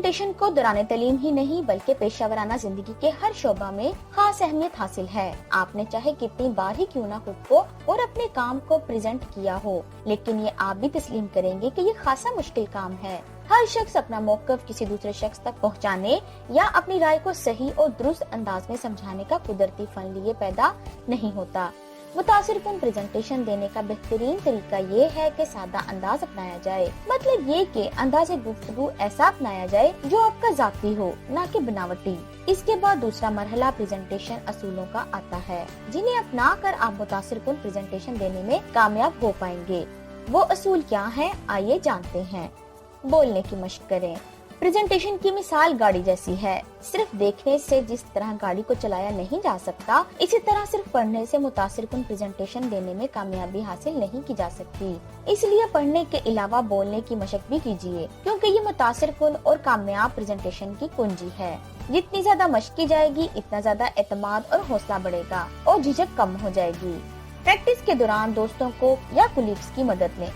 Presentation को दौरान तालीम ही नहीं बल्कि पेशा वराना जिंदगी के हर शोबा में खास अहमियत हासिल है। आपने चाहे कितनी बार ही क्यों ना खुद को और अपने काम को प्रेजेंट किया हो, लेकिन ये आप भी तस्लीम करेंगे कि ये खासा मुश्किल काम है। हर शख्स अपना मौक़िफ़ किसी दूसरे शख्स तक पहुंचाने या अपनी राय को सही और दुरुस्त अंदाज में समझाने का कुदरती फन लिए पैदा नहीं होता। मुतासिरकुन प्रेजेंटेशन देने का बेहतरीन तरीका ये है कि सादा अंदाज अपनाया जाए। मतलब ये कि अंदाज़े गुफ्तगू ऐसा अपनाया जाए जो आपका ज़ाती हो, ना कि बनावटी। इसके बाद दूसरा मरहला प्रेजेंटेशन असूलों का आता है, जिन्हें अपना कर आप मुतासिरकुन प्रेजेंटेशन देने में कामयाब हो पाएंगे। वो असूल क्या है, आइए जानते हैं। बोलने की मशक करें। प्रेजेंटेशन की मिसाल गाड़ी जैसी है। सिर्फ देखने से जिस तरह गाड़ी को चलाया नहीं जा सकता, इसी तरह सिर्फ पढ़ने से मुतासिरकुन प्रेजेंटेशन देने में कामयाबी हासिल नहीं की जा सकती। इसलिए पढ़ने के अलावा बोलने की मशक भी कीजिए, क्योंकि ये मुतासिरकुन और कामयाब प्रेजेंटेशन की कुंजी है। जितनी ज्यादा मशक की जाएगी, इतना ज्यादा एतमाद और हौसला बढ़ेगा और झिझक कम हो जाएगी। प्रैक्टिस के दौरान दोस्तों को या कुलीग्स की मदद लें।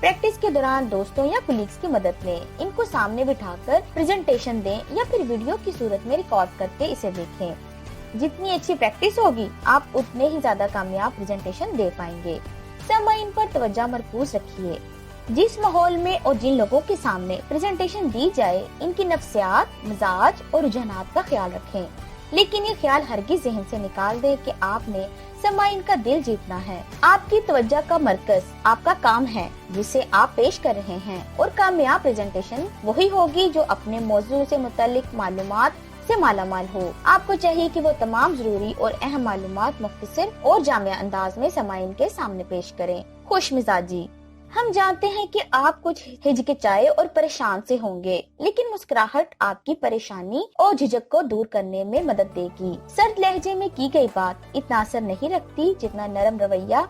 प्रैक्टिस के दौरान दोस्तों या कुलीग्स की मदद लें। इनको सामने बिठाकर प्रेजेंटेशन दें या फिर वीडियो की सूरत में रिकॉर्ड करके इसे देखें। जितनी अच्छी प्रैक्टिस होगी, आप उतने ही ज्यादा कामयाब प्रेजेंटेशन दे पाएंगे। सामाईन पर तवज्जो मरकूज रखिए। जिस माहौल में और जिन लोगों के सामने प्रेजेंटेशन दी जाए, इनकी नफ्सियात, मिजाज और रुझानात का ख्याल रखें। लेकिन ये ख्याल हरगिज ज़हन से निकाल दें कि आपने सामाईन का दिल जीतना है। आपकी तवज्जो का मरकज आपका काम है जिसे आप पेश कर रहे हैं, और कामयाब प्रेजेंटेशन वही होगी जो अपने मौजू से मुतालिक मालूमात से मालामाल हो। आपको चाहिए कि वो तमाम जरूरी और अहम मालूमात मुख्तसर और जामिया अंदाज में सामाईन के सामने पेश करें। खुश मिजाजी। हम जानते हैं कि आप कुछ हिचकिचाए और परेशान से होंगे, लेकिन मुस्कुराहट आपकी परेशानी और झिझक को दूर करने में मदद देगी। सर्द लहजे में की गई बात इतना असर नहीं रखती जितना नरम रवैया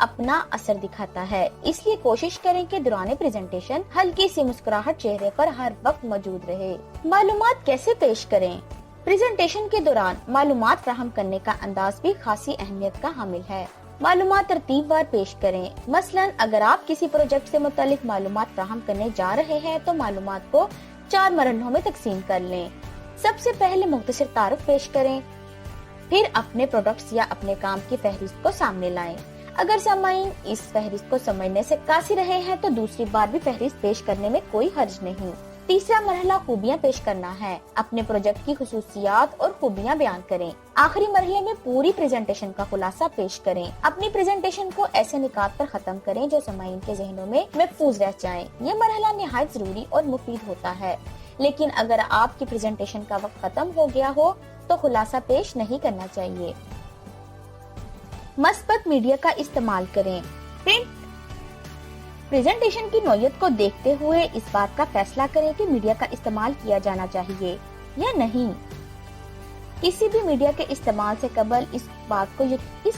अपना असर दिखाता है। इसलिए कोशिश करें कि दौरान प्रेजेंटेशन हल्की सी मुस्कुराहट चेहरे पर हर वक्त मौजूद रहे। मालूमात कैसे पेश करें। प्रेजेंटेशन के दौरान मालूमात फराहम करने का अंदाज भी खासी अहमियत का हामिल है। मालूमात तरतीबवार पेश करें। मसलन अगर आप किसी प्रोजेक्ट से मुतालिक मालूमात फराहम करने जा रहे हैं तो मालूमात को 4 मरहलों में तकसीम कर लें। सबसे पहले मुख्तसर तारुफ पेश करें, फिर अपने प्रोडक्ट्स या अपने काम की फहरिस्त को सामने लाएं। अगर सामाईन इस फहरिस्त को समझने से कासी रहे हैं तो दूसरी बार भी फहरिस्त पेश करने में कोई हर्ज नहीं। तीसरा मरहला खूबियां पेश करना है। अपने प्रोजेक्ट की खुसूसियात और खूबियां बयान करें। आखिरी मरहले में पूरी प्रेजेंटेशन का खुलासा पेश करें। अपनी प्रेजेंटेशन को ऐसे निकात पर खत्म करें जो सामाईन के जहनों में महफूज रह जाएं। ये मरहला निहायत जरूरी और मुफीद होता है, लेकिन अगर आपकी प्रेजेंटेशन का वक्त खत्म हो गया हो तो खुलासा पेश नहीं करना चाहिए। मस्बत मीडिया का इस्तेमाल करें। प्रिंट प्रेजेंटेशन की नौयत को देखते हुए इस बात का फैसला करें कि मीडिया का इस्तेमाल किया जाना चाहिए या नहीं। किसी भी मीडिया के इस्तेमाल से कबल इस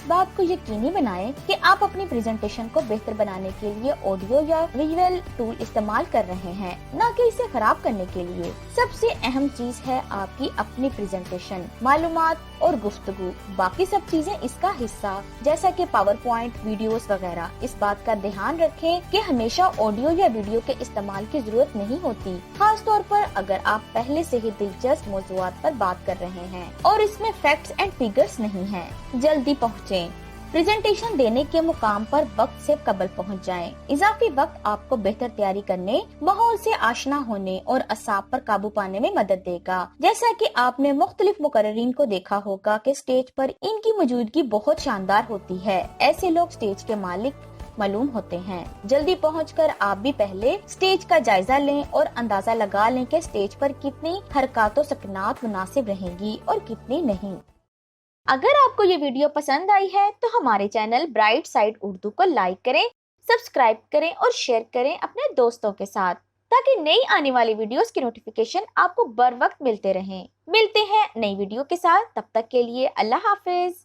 बात को यकीनी बनाएं कि आप अपनी प्रेजेंटेशन को बेहतर बनाने के लिए ऑडियो या विजुअल टूल इस्तेमाल कर रहे हैं, न कि इसे खराब करने के लिए। सबसे अहम चीज है आपकी अपनी प्रेजेंटेशन, मालूमात और गुफ्तगू। बाकी सब चीजें इसका हिस्सा, जैसा कि पावर पॉइंट, वीडियोस वगैरह। इस बात का ध्यान रखें कि हमेशा ऑडियो या वीडियो के इस्तेमाल की जरूरत नहीं होती, खास तौर पर अगर आप पहले से ही दिलचस्प मौज़ूआत पर बात कर रहे हैं और इसमें फैक्ट्स एंड फिगर्स नहीं हैं। जल्दी पहुँचें। प्रेजेंटेशन देने के मुकाम पर वक्त से कबल पहुंच जाएं। इजाफी वक्त आपको बेहतर तैयारी करने, माहौल से आशना होने और असाब पर काबू पाने में मदद देगा। जैसा कि आपने मुख्तलिफ मुकर्रिरीन को देखा होगा कि स्टेज पर इनकी मौजूदगी बहुत शानदार होती है। ऐसे लोग स्टेज के मालिक मालूम होते हैं। जल्दी पहुंचकर आप भी पहले स्टेज का जायजा लें और अंदाजा लगा लें कि स्टेज पर कितनी हरकत सकनात मुनासिब रहेंगी और कितनी नहीं। अगर आपको ये वीडियो पसंद आई है तो हमारे चैनल ब्राइट साइड उर्दू को लाइक करें, सब्सक्राइब करें और शेयर करें अपने दोस्तों के साथ, ताकि नई आने वाली वीडियोस की नोटिफिकेशन आपको बर वक्त मिलते रहें। मिलते हैं नई वीडियो के साथ, तब तक के लिए अल्लाह हाफिज।